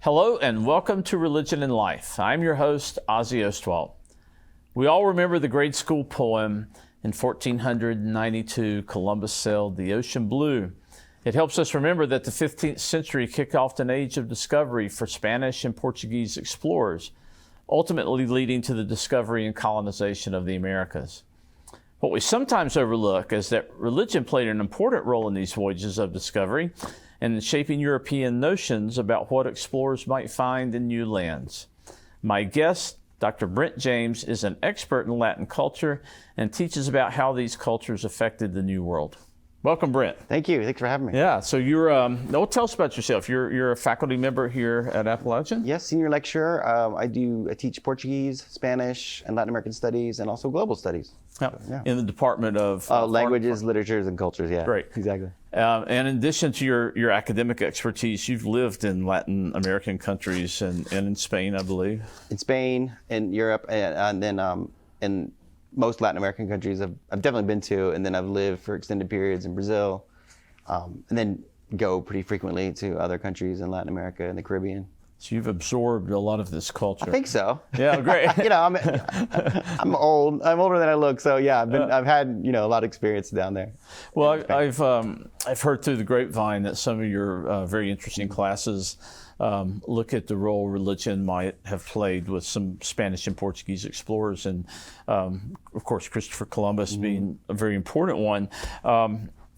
Hello and welcome to Religion and Life. I'm your host, Ozzie. We all remember the grade school poem, in 1492, Columbus sailed the ocean blue. It helps us remember that the 15th century kicked off an age of discovery for Spanish and Portuguese explorers, ultimately leading to the discovery and colonization of the Americas. What we sometimes overlook is that religion played an important role in these voyages of discovery and in shaping European notions about what explorers might find in new lands. My guest, Dr. Brent James, is an expert in Latin culture and teaches about how these cultures affected the New World. Welcome, Brent. Thank you. Thanks for having me. Yeah, so you're, tell us about yourself. You're a faculty member here at Appalachian? Yes, senior lecturer. I teach Portuguese, Spanish, and Latin American studies, and also global studies. Yeah. In the Department of Languages, Literatures, and Cultures, yeah. Great. Exactly. And in addition to your academic expertise, you've lived in Latin American countries and in Spain, I believe. In Spain, in Europe, and then in most Latin American countries I've definitely been to, and then I've lived for extended periods in Brazil, and then go pretty frequently to other countries in Latin America and the Caribbean. So you've absorbed a lot of this culture. I think so. Yeah, great. I'm old. I'm older than I look, so yeah, I've had a lot of experience down there. Well, I've heard through the grapevine that some of your very interesting classes look at the role religion might have played with some Spanish and Portuguese explorers, and of course Christopher Columbus being a very important one.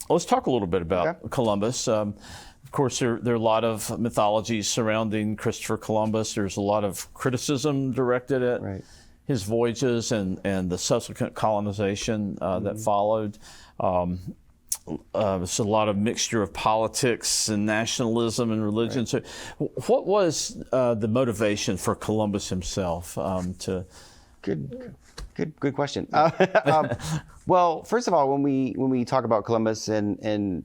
Let's talk a little bit about Columbus. Of course, there are a lot of mythologies surrounding Christopher Columbus. There's a lot of criticism directed at his voyages and the subsequent colonization that followed. It's a lot of mixture of politics and nationalism and religion. So what was the motivation for Columbus himself to... Good question. Well, first of all, when we talk about Columbus and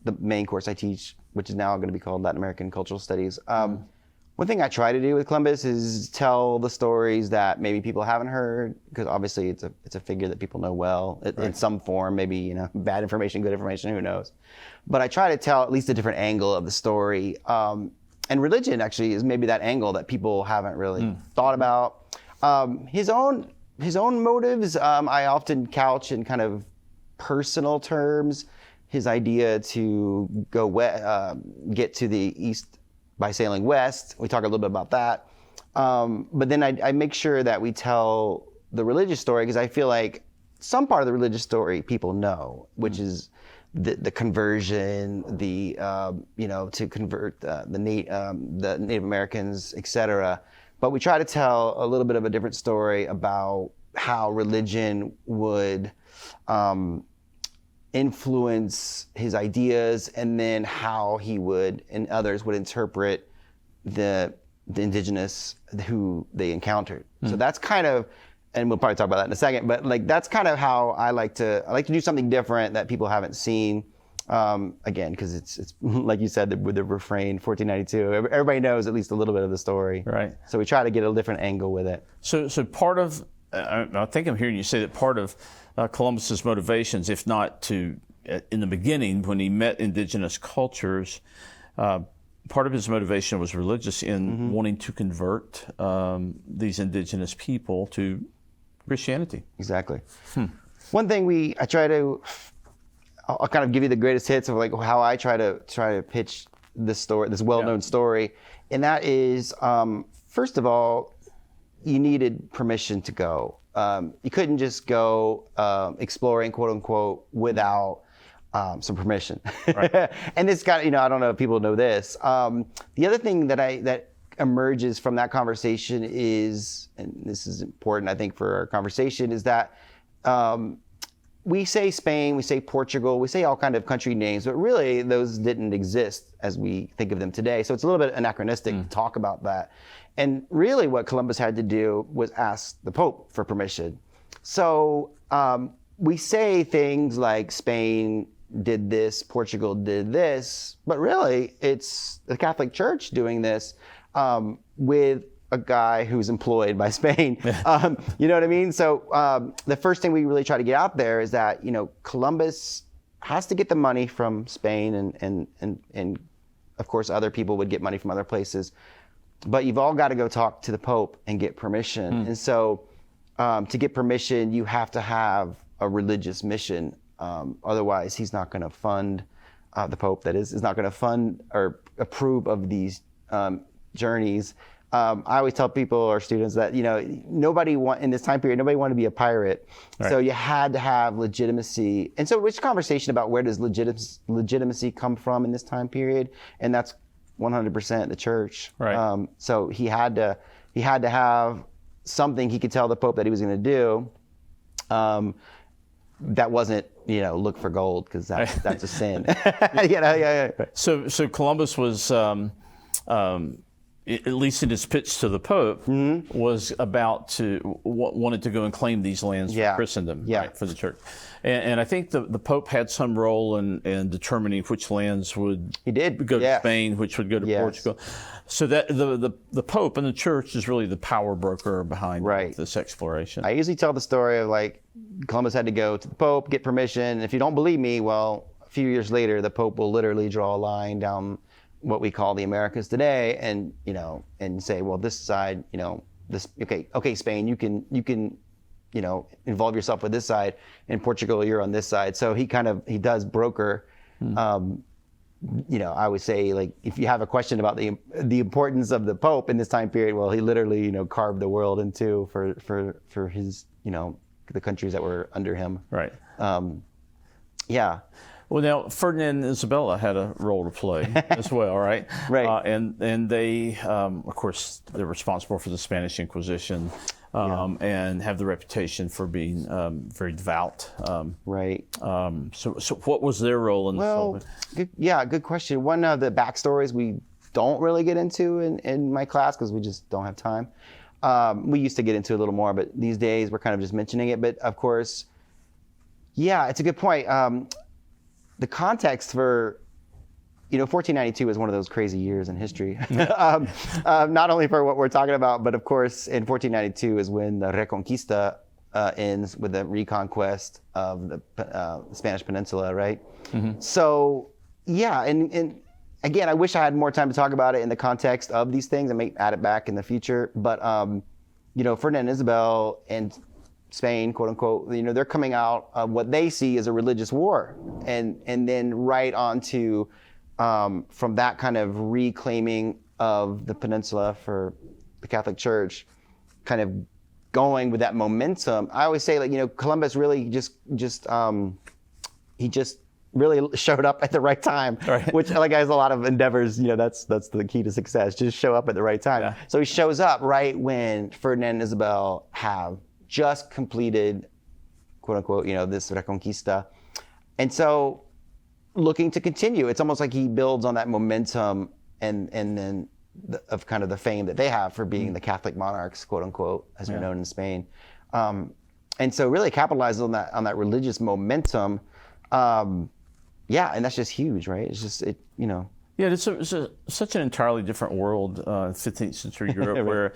the main course I teach, which is now going to be called Latin American Cultural Studies, one thing I try to do with Columbus is tell the stories that maybe people haven't heard, because obviously it's a figure that people know well in some form, maybe bad information, good information, who knows. But I try to tell at least a different angle of the story. And religion actually is maybe that angle that people haven't really thought about. His own motives, I often couch in kind of personal terms. His idea to go get to the east by sailing west. We talk a little bit about that. But then I make sure that we tell the religious story, because I feel like some part of the religious story people know, which is the conversion, to convert the Native Americans, etc. But we try to tell a little bit of a different story about how religion would influence his ideas, and then how he would and others would interpret the indigenous who they encountered. So that's kind of, and we'll probably talk about that in a second, but that's kind of how I like to do something different that people haven't seen. Again, because it's like you said, with the refrain 1492, everybody knows at least a little bit of the story. Right. So we try to get a different angle with it. So part of, I think I'm hearing you say that part of Columbus's motivations, if not in the beginning when he met indigenous cultures, part of his motivation was religious in wanting to convert these indigenous people to Christianity. Exactly. One thing I'll kind of give you the greatest hits of how I try to pitch this story, this well-known story, and that is, first of all, you needed permission to go. You couldn't just go exploring, quote unquote, without some permission. Right. And this got, I don't know if people know this. The other thing that emerges from that conversation is, and this is important, I think, for our conversation, is that we say Spain, we say Portugal, we say all kind of country names, but really those didn't exist as we think of them today. So it's a little bit anachronistic to talk about that. And really what Columbus had to do was ask the Pope for permission. So we say things like Spain did this, Portugal did this, but really it's the Catholic Church doing this with a guy who's employed by Spain. You know what I mean? So the first thing we really try to get out there is that, Columbus has to get the money from Spain, and of course other people would get money from other places. but you've all got to go talk to the Pope and get permission. And so to get permission, you have to have a religious mission. Otherwise, he's not going to fund, the Pope, that is not going to fund or approve of these journeys. I always tell people or students that, in this time period, nobody wanted to be a pirate. Right. So you had to have legitimacy. And so which conversation about where does legitimacy come from in this time period? And that's 100% the church. Right. So he had to have something he could tell the Pope that he was going to do. That wasn't, look for gold, because that's a sin. Yeah. So Columbus was, at least in his pitch to the Pope, was wanted to go and claim these lands for Christendom, right, for the church. And I think the Pope had some role in determining which lands would go to Spain, which would go to Portugal. So that the Pope and the church is really the power broker behind this exploration. I usually tell the story of Columbus had to go to the Pope, get permission. And if you don't believe me, well, a few years later, the Pope will literally draw a line down what we call the Americas today, and and say, well, this side, okay, Spain, you can involve yourself with this side, and Portugal, you're on this side. So he does broker. I would say, if you have a question about the importance of the Pope in this time period, well, he literally carved the world in two for his the countries that were under him. Right. Yeah. Well, now Ferdinand and Isabella had a role to play as well, right? Right. And they, of course, they're responsible for the Spanish Inquisition, and have the reputation for being very devout. Right. So what was their role in the Well, good question. One of the backstories we don't really get into in my class because we just don't have time. We used to get into a little more, but these days we're kind of just mentioning it. But of course, it's a good point. The context for, 1492 is one of those crazy years in history. Not only for what we're talking about, but of course, in 1492 is when the Reconquista ends with the reconquest of the Spanish Peninsula, right? Mm-hmm. So, and again, I wish I had more time to talk about it in the context of these things and may add it back in the future. But, Ferdinand and Isabel and Spain, quote unquote, they're coming out of what they see as a religious war, and then right on to from that kind of reclaiming of the peninsula for the Catholic Church, kind of going with that momentum. I always say, Columbus really just really showed up at the right time, right. Which has a lot of endeavors. That's the key to success. Just show up at the right time. Yeah. So he shows up right when Ferdinand and Isabel have just completed, quote unquote, this Reconquista. And so looking to continue, it's almost like he builds on that momentum and then of kind of the fame that they have for being the Catholic monarchs, quote unquote, as they're known in Spain. And so really capitalizes on that religious momentum. And that's just huge, right? It's just, Yeah, it's such an entirely different world, 15th century Europe, where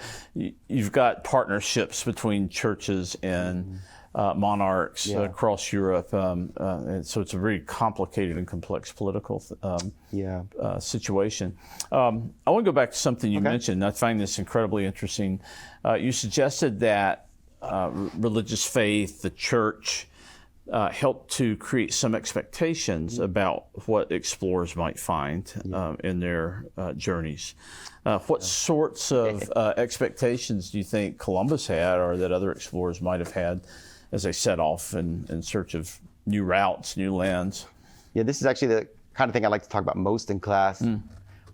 you've got partnerships between churches and monarchs across Europe. And so it's a very complicated and complex political situation. I want to go back to something you mentioned. I find this incredibly interesting. You suggested that religious faith, the church, helped to create some expectations about what explorers might find in their journeys. What sorts of expectations do you think Columbus had, or that other explorers might have had as they set off in search of new routes, new lands? Yeah, this is actually the kind of thing I like to talk about most in class,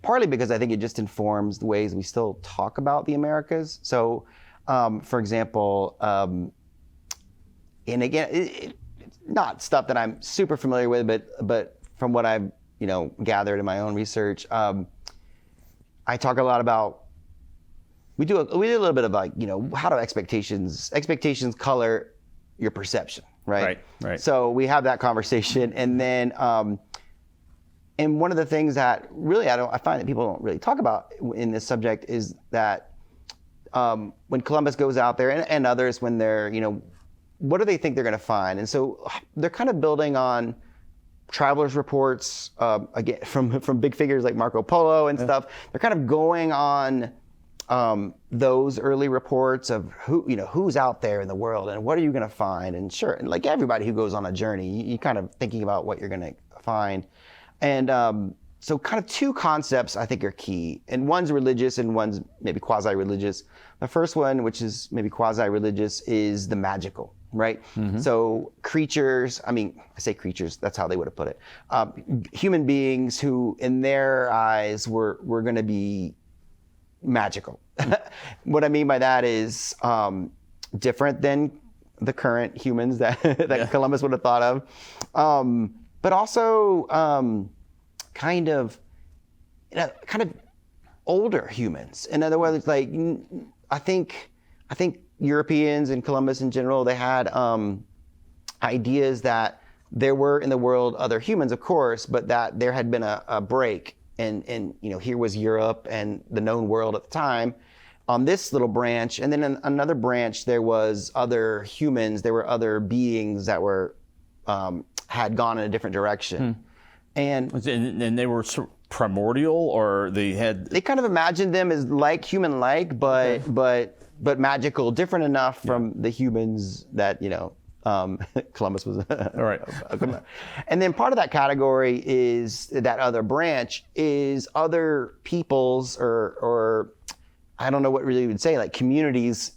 partly because I think it just informs the ways we still talk about the Americas. So, for example, and again, not stuff that I'm super familiar with, but from what I've gathered in my own research, I talk a lot about we do a little bit of how do expectations color your perception, right? Right. So we have that conversation, and then and one of the things that really I find that people don't really talk about in this subject is that when Columbus goes out there and others when they're what do they think they're going to find? And so they're kind of building on travelers' reports, again, from big figures like Marco Polo and stuff. They're kind of going on those early reports of who's out there in the world and what are you going to find. And sure, and like everybody who goes on a journey, you kind of thinking about what you're going to find. And so kind of two concepts I think are key. And one's religious and one's maybe quasi-religious. The first one, which is maybe quasi-religious, is the magical, right? So creatures, I say creatures, that's how they would have put it. Human beings who in their eyes were going to be magical. What I mean by that is different than the current humans that Columbus would have thought of, but also kind of older humans. In other words, like I think Europeans and Columbus in general, they had ideas that there were in the world other humans, of course, but that there had been a break. And here was Europe and the known world at the time on this little branch. And then in another branch, there was other humans. There were other beings that were had gone in a different direction. And they were sort of primordial, or they kind of imagined them as like human-like, but magical, different enough from the humans that Columbus was. All right. And then part of that category is that other branch is other peoples or I don't know what really you would say, like communities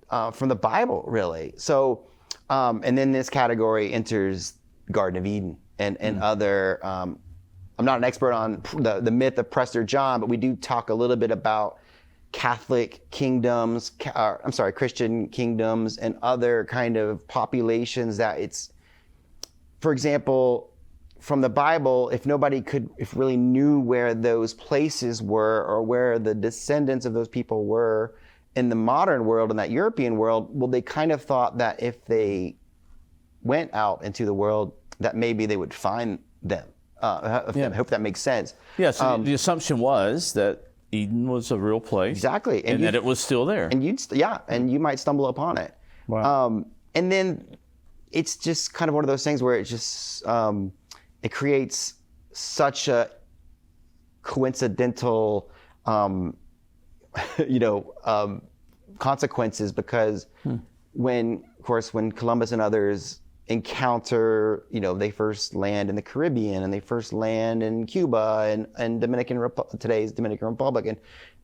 from the Bible, really. So, and then this category enters Garden of Eden and other. I'm not an expert on the myth of Prester John, but we do talk a little bit about Catholic kingdoms, Christian kingdoms, and other kind of populations that it's, for example, from the Bible, if really knew where those places were or where the descendants of those people were in the modern world, in that European world, well, they kind of thought that if they went out into the world, that maybe they would find them. I hope that makes sense. Yeah, so the assumption was that Eden was a real place. Exactly. And that it was still there. And you might stumble upon it. Wow. And then it's just kind of one of those things where it just, it creates such a coincidental, consequences because when Columbus and others encounter, they first land in the Caribbean and they first land in Cuba and today's Dominican Republic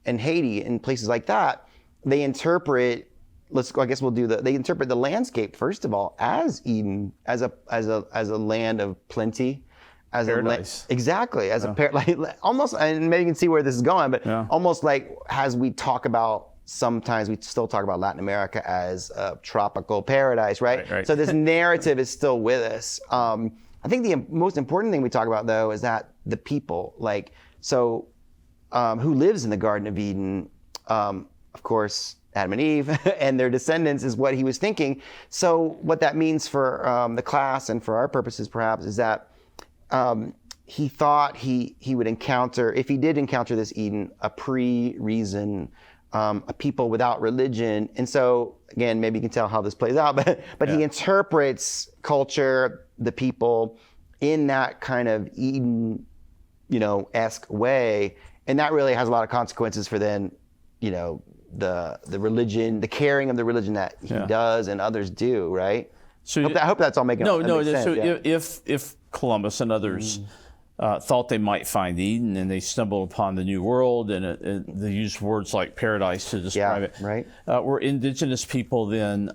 and Haiti and places like that, they interpret, they interpret the landscape first of all as Eden, as a land of plenty, as paradise. Exactly, as a almost, and maybe you can see where this is going, but almost like as we talk about. Sometimes we still talk about Latin America as a tropical paradise, right? So this narrative is still with us. I think the most important thing we talk about, though, is that the people, who lives in the Garden of Eden, of course, Adam and Eve, and their descendants is what he was thinking. So what that means for the class and for our purposes, perhaps, is that he thought he would encounter, if he did encounter this Eden, a pre-reason, a people without religion. And so, again, maybe you can tell how this plays out, but he interprets culture, the people, in that kind of Eden-esque way. And that really has a lot of consequences for then, the religion, the carrying of the religion that he does and others do, right? So I hope that's all making sense. So if Columbus and others thought they might find Eden, and they stumbled upon the New World, and they used words like paradise to describe it. Right. Were indigenous people then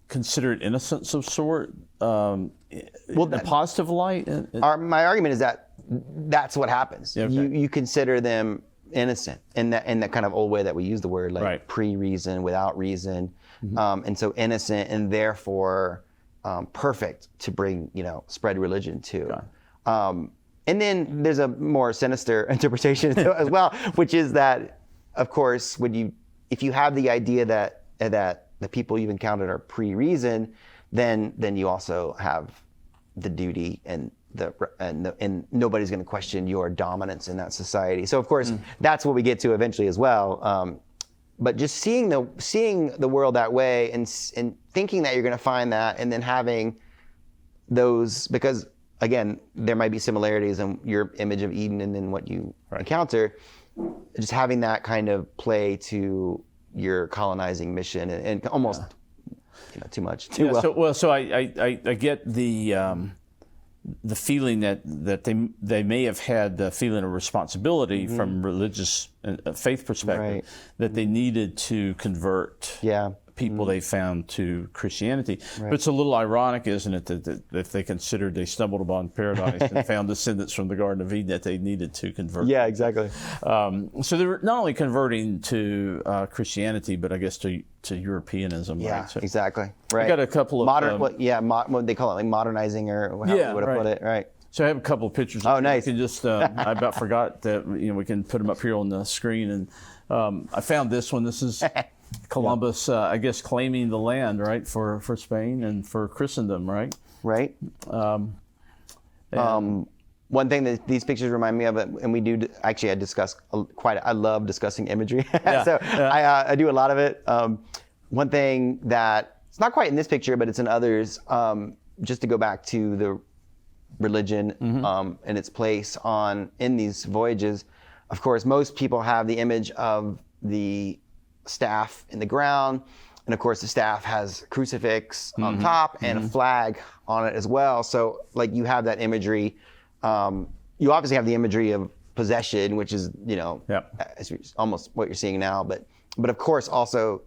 considered innocents of sort, in a positive light? My argument is that that's what happens. Okay. You consider them innocent in that kind of old way that we use the word, like pre-reason, without reason, and so innocent, and therefore perfect to bring spread religion to. And then there's a more sinister interpretation as well, which is that, of course, if you have the idea that the people you've encountered are pre-reason, then you also have the duty and nobody's going to question your dominance in that society. So of course that's what we get to eventually as well. But just seeing the world that way and thinking that you're going to find that, and then having those, because again, there might be similarities in your image of Eden and then what you encounter. just having that kind of play to your colonizing mission and almost too much. So I get the feeling that they may have had the feeling of responsibility from religious and faith perspective, that they needed to convert people they found to Christianity. But it's a little ironic, isn't it, that they considered they stumbled upon paradise and found descendants from the Garden of Eden that they needed to convert. Yeah, exactly. So they were not only converting to Christianity, but I guess to Europeanism. Yeah, right? So exactly. Right. I got a couple of modern. What they call it, like modernizing, or how you would have put it. Right. So I have a couple of pictures. Oh, nice. You can just I about forgot that we can put them up here on the screen, and I found this one. This is Columbus, I guess, claiming the land, right, for Spain and for Christendom, right? Right. One thing that these pictures remind me of, and we do actually, I love discussing imagery, I do a lot of it. One thing that it's not quite in this picture, but it's in others. Just to go back to the religion and its place in these voyages. Of course, most people have the image of the staff in the ground, and of course the staff has a crucifix on top and a flag on it as well. So like you have that imagery. You obviously have the imagery of possession, which is it's almost what you're seeing now. But of course also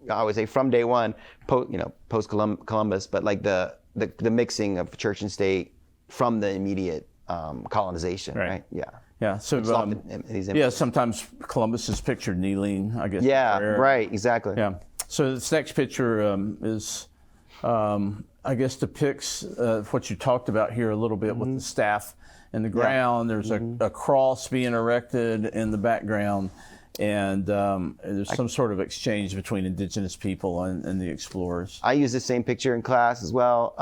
I would say from day one, post Columbus, but like the mixing of church and state from the immediate colonization, right? Yeah. So sometimes Columbus is pictured kneeling, I guess. Yeah. Right. Exactly. Yeah. So this next picture is, I guess, depicts what you talked about here a little bit with the staff in the ground. There's a cross being erected in the background, and there's some sort of exchange between indigenous people and the explorers. I use the same picture in class as well.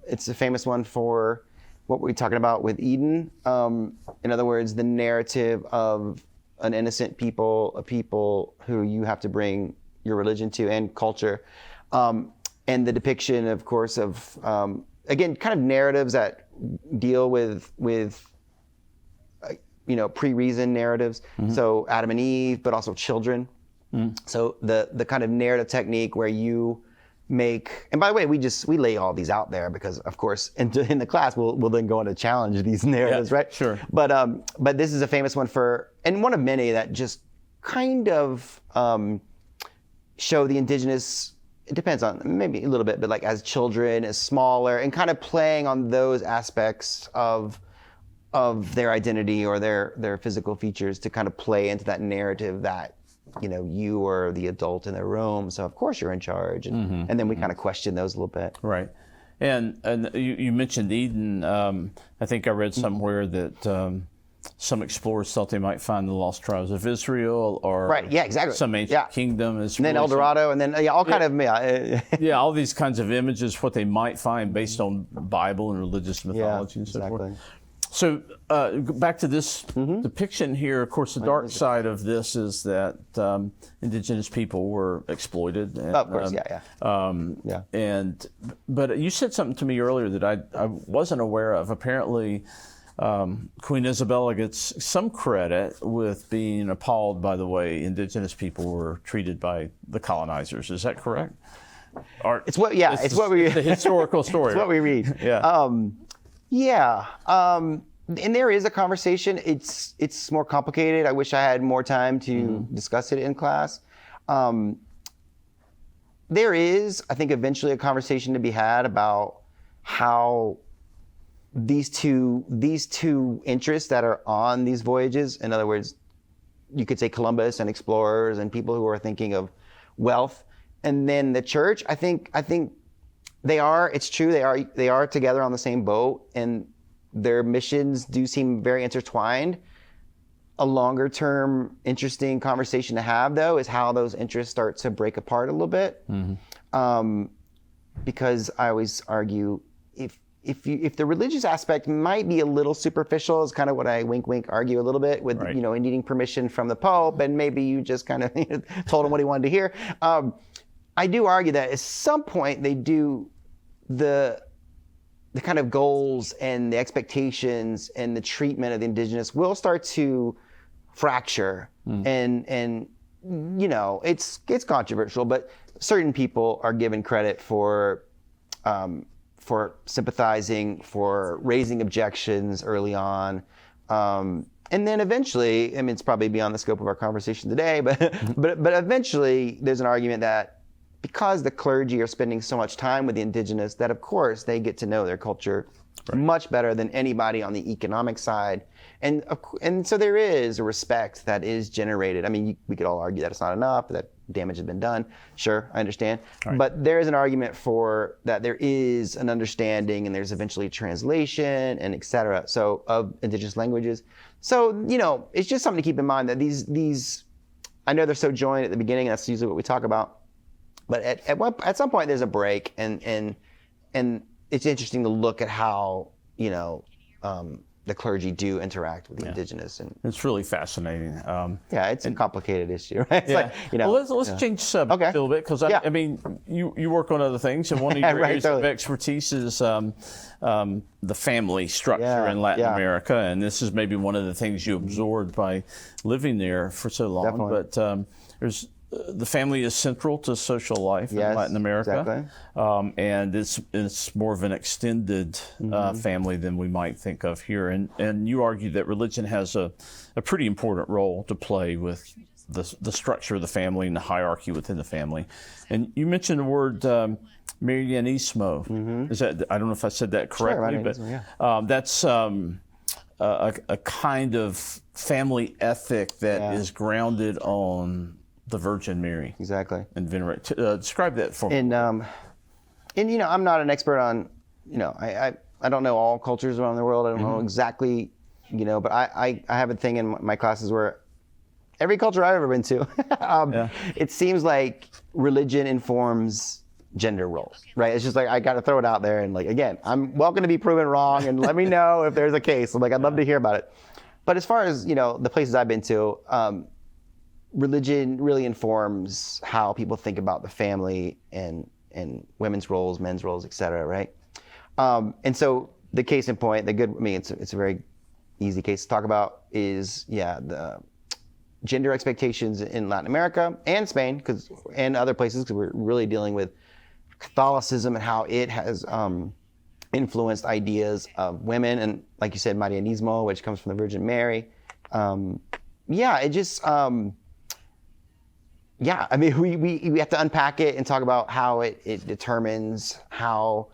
It's a famous one for what we're talking about with Eden. In other words, the narrative of an innocent people, a people who you have to bring your religion to and culture. And the depiction, of course, of, again, kind of narratives that deal with pre-reason narratives. So Adam and Eve, but also children. So the kind of narrative technique where you make, and by the way, we lay all these out there because, of course, in the class we'll then go on to challenge these narratives, right? Sure. But this is a famous one and one of many that just kind of show the indigenous. It depends on maybe a little bit, but like as children, as smaller, and kind of playing on those aspects of their identity or their physical features to kind of play into that narrative that you are the adult in the room, so of course you're in charge, and then we kind of question those a little bit. Right. And you mentioned Eden. I think I read somewhere that some explorers thought they might find the lost tribes of Israel, or exactly. some ancient kingdom. And then El Dorado, and then all kind of all these kinds of images, what they might find based on Bible and religious mythology and so forth. So back to this depiction here. Of course, the dark side of this is that indigenous people were exploited. And, of course, But you said something to me earlier that I wasn't aware of. Apparently, Queen Isabella gets some credit with being appalled by the way indigenous people were treated by the colonizers. Is that correct? It's what we the historical story. It's what we read. And there is a conversation. It's more complicated. I wish I had more time to discuss it in class. There is, I think, eventually a conversation to be had about how these two interests that are on these voyages, in other words, you could say Columbus and explorers and people who are thinking of wealth, and then the church. I think they are. It's true. They are together on the same boat, and their missions do seem very intertwined. A longer term, interesting conversation to have, though, is how those interests start to break apart a little bit. Because I always argue, if the religious aspect might be a little superficial, is kind of what I wink argue a little bit with, needing permission from the Pope, and maybe you just kind of told him what he wanted to hear. I do argue that at some point they do the kind of goals and the expectations and the treatment of the indigenous will start to fracture, and it's controversial, but certain people are given credit for sympathizing, for raising objections early on. And then eventually, I mean, it's probably beyond the scope of our conversation today, but eventually there's an argument that because the clergy are spending so much time with the indigenous, that of course they get to know their culture much better than anybody on the economic side. And so there is a respect that is generated. I mean, we could all argue that it's not enough, that damage has been done. Sure, I understand. Right. But there is an argument for that there is an understanding, and there's eventually translation and et cetera, so of indigenous languages. So, it's just something to keep in mind that these I know they're so joined at the beginning, that's usually what we talk about. But at some point there's a break, and it's interesting to look at how, the clergy do interact with the indigenous, and it's really fascinating. It's a complicated issue, right? It's like, well, let's change subject a little bit, because I mean, you work on other things, and one of your areas of expertise is the family structure in Latin America, and this is maybe one of the things you absorbed by living there for so long. Definitely. But the family is central to social life in Latin America, and it's more of an extended family than we might think of here. And you argue that religion has a pretty important role to play with the structure of the family and the hierarchy within the family. And you mentioned the word marianismo. Is that, I don't know if I said that correctly, but that's a kind of family ethic that is grounded on the Virgin Mary. Exactly. And venerate. Describe that for me. And I'm not an expert on, I don't know all cultures around the world. I don't know exactly, but I have a thing in my classes where every culture I've ever been to, it seems like religion informs gender roles, right? It's just like, I got to throw it out there, and like, again, I'm welcome to be proven wrong, and let me know if there's a case. I'm like, I'd love to hear about it. But as far as, the places I've been to, religion really informs how people think about the family and women's roles, men's roles, et cetera, right? And so the case in point, it's a very easy case to talk about is, the gender expectations in Latin America and Spain, and other places, because we're really dealing with Catholicism and how it has influenced ideas of women, and like you said, marianismo, which comes from the Virgin Mary. It just... I mean, we have to unpack it and talk about how it determines how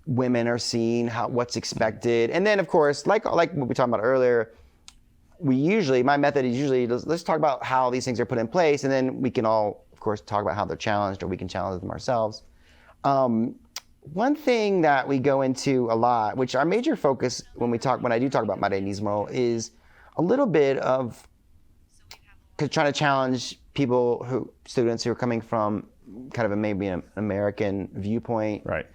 women are seen, what's expected, and then of course, like what we talked about earlier, my method is usually let's talk about how these things are put in place, and then we can all, of course, talk about how they're challenged, or we can challenge them ourselves. One thing that we go into a lot, which our major focus when I do talk about marianismo, is a little bit of trying to challenge students who are coming from kind of maybe an American viewpoint, right?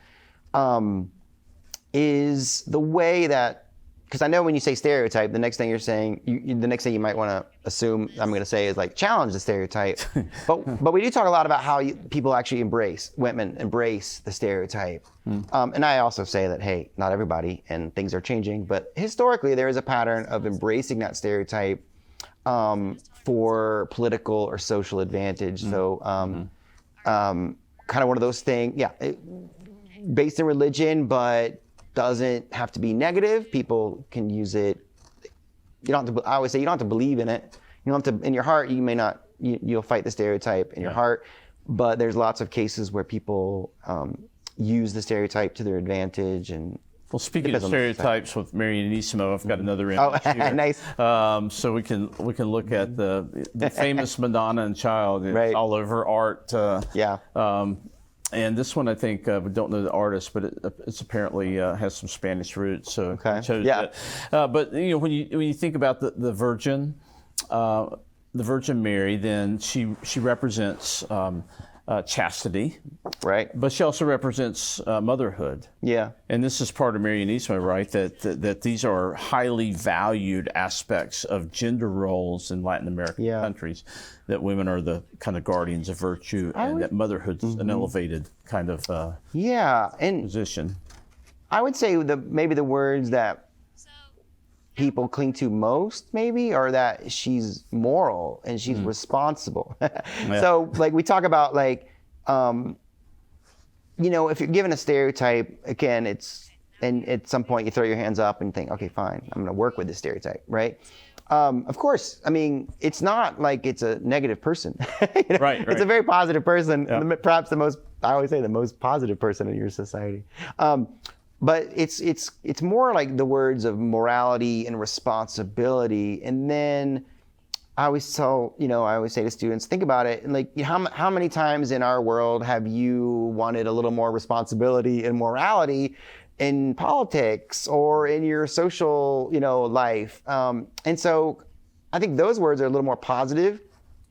Is the way that, because I know when you say stereotype, the next thing you're saying, the next thing you might want to assume I'm going to say is like challenge the stereotype, but we do talk a lot about how people actually women embrace the stereotype, and I also say that, hey, not everybody, and things are changing, but historically there is a pattern of embracing that stereotype for political or social advantage. So kind of one of those things, based in religion, but doesn't have to be negative. People can use it. I always say you don't have to believe in it. You don't have to, in your heart, you may not, you'll fight the stereotype in your heart, but there's lots of cases where people use the stereotype to their advantage. And well, speaking of stereotypes with marianismo, I've got another image here. Nice. So we can look at the famous Madonna and Child. It's all over art. And this one, I think, we don't know the artist, but it's apparently has some Spanish roots. So I chose that. But when you think about the Virgin Mary, then she represents chastity, right? But she also represents motherhood. Yeah. And this is part of marianismo, right? That these are highly valued aspects of gender roles in Latin American countries. That women are the kind of guardians of virtue, and that motherhood's an elevated kind of position. I would say maybe the words that people cling to most, maybe, or that she's moral and she's responsible. So, like, we talk about, like, you know, if you're given a stereotype, again, and at some point you throw your hands up and think, okay, fine, I'm going to work with this stereotype, right? Of course, I mean, it's not like it's a negative person. You know? Right. It's a very positive person, perhaps I always say the most positive person in your society. But it's more like the words of morality and responsibility. And then I always say to students, think about it. Like, how many times in our world have you wanted a little more responsibility and morality in politics or in your social, life? And so I think those words are a little more positive.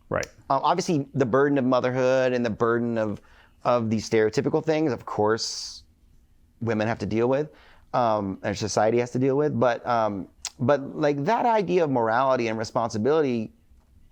Right. Obviously, the burden of motherhood and the burden of these stereotypical things, of course, women have to deal with, and society has to deal with. But like, that idea of morality and responsibility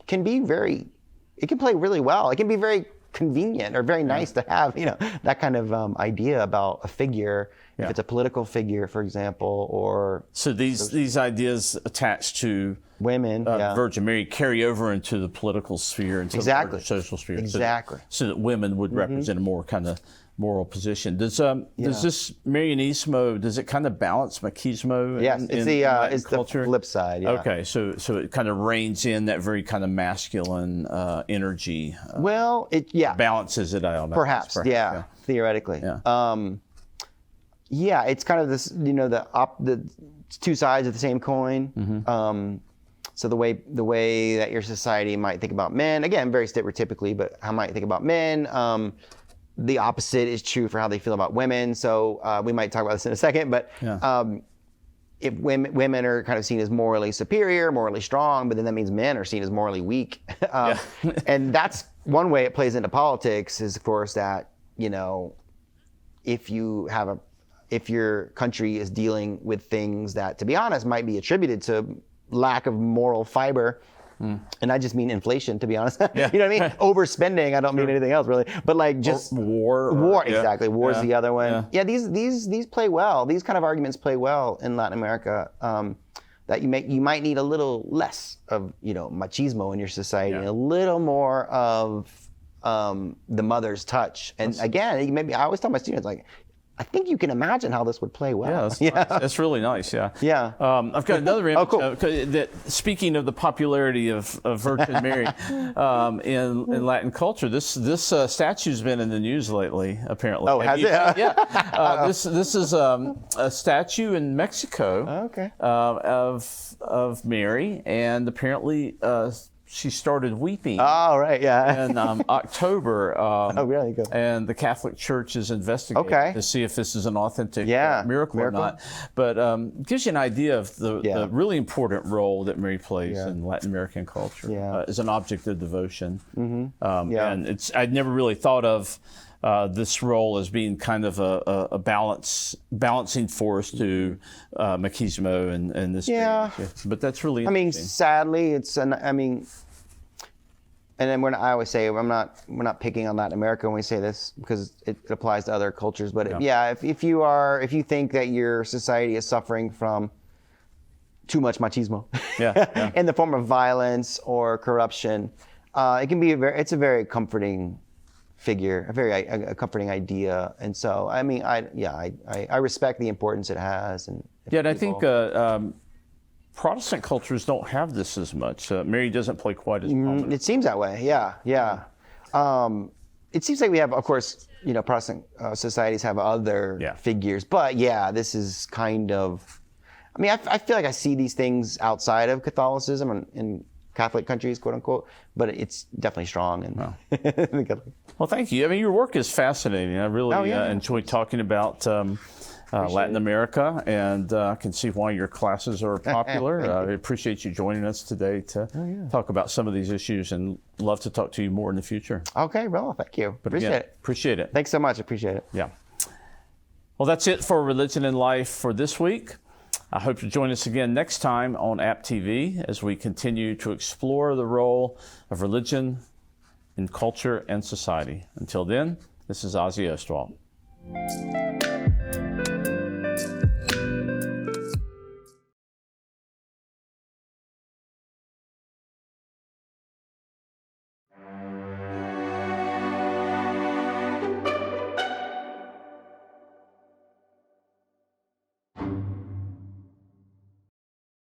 can play really well. It can be very convenient or very nice to have, that kind of idea about a figure, if it's a political figure, for example, or... So these ideas attached to women, Virgin Mary carry over into the political sphere, into the social sphere. Exactly. So that women would represent a more kind of moral position. Does this marianismo, does it kind of balance machismo? Yes, it's the flip side. Yeah. Okay, so it kind of reins in that very kind of masculine energy. Well, balances it out. Perhaps, theoretically. Yeah. It's kind of this, the two sides of the same coin. So the way that your society might think about men, again, very stereotypically, but how might you think about men? The opposite is true for how they feel about women. So we might talk about this in a second, but if women are kind of seen as morally superior, morally strong, but then that means men are seen as morally weak. And that's one way it plays into politics is, of course, that, if your country is dealing with things that, to be honest, might be attributed to lack of moral fiber. And I just mean inflation, to be honest. You know what I mean? Overspending. I don't mean anything else, really. But like just war. Exactly. War is the other one. Yeah. These play well. These kind of arguments play well in Latin America. That you might need a little less of machismo in your society, and a little more of the mother's touch. And again, maybe I always tell my students, like, I think you can imagine how this would play well. Yeah, that's really nice. Yeah. I've got another image. Cool. That speaking of the popularity of Virgin Mary in Latin culture, this statue's been in the news lately. Apparently. Oh, has it? Yeah. This is a statue in Mexico. Okay. Of Mary, and apparently she started weeping. Oh, right, yeah. In October. Oh, really? Good. And the Catholic Church is investigating to see if this is an authentic miracle or not. But gives you an idea of the really important role that Mary plays in Latin American culture as an object of devotion. And I'd never really thought of this role as being kind of a balancing force to machismo and this. But that's really interesting. I mean, sadly, and then I always say we're not picking on Latin America when we say this, because it applies to other cultures. But if you think that your society is suffering from too much machismo, in the form of violence or corruption, it can be it's a very comforting figure, a comforting idea. And so, I mean, I respect the importance it has. And I think Protestant cultures don't have this as much. Mary doesn't play quite as prominent. It seems that way. Yeah. It seems like we have, of course, Protestant societies have other figures, but this is kind of. I mean, I feel like I see these things outside of Catholicism in Catholic countries, quote unquote, but it's definitely strong. And well, thank you. I mean, your work is fascinating. I really enjoy talking about Latin America, and I can see why your classes are popular. I appreciate you joining us today to talk about some of these issues, and love to talk to you more in the future. Okay, well, thank you. Appreciate it. Thanks so much. Appreciate it. Yeah. Well, that's it for Religion and Life for this week. I hope you'll join us again next time on App TV as we continue to explore the role of religion in culture and society. Until then, this is Ozzie Ostwald.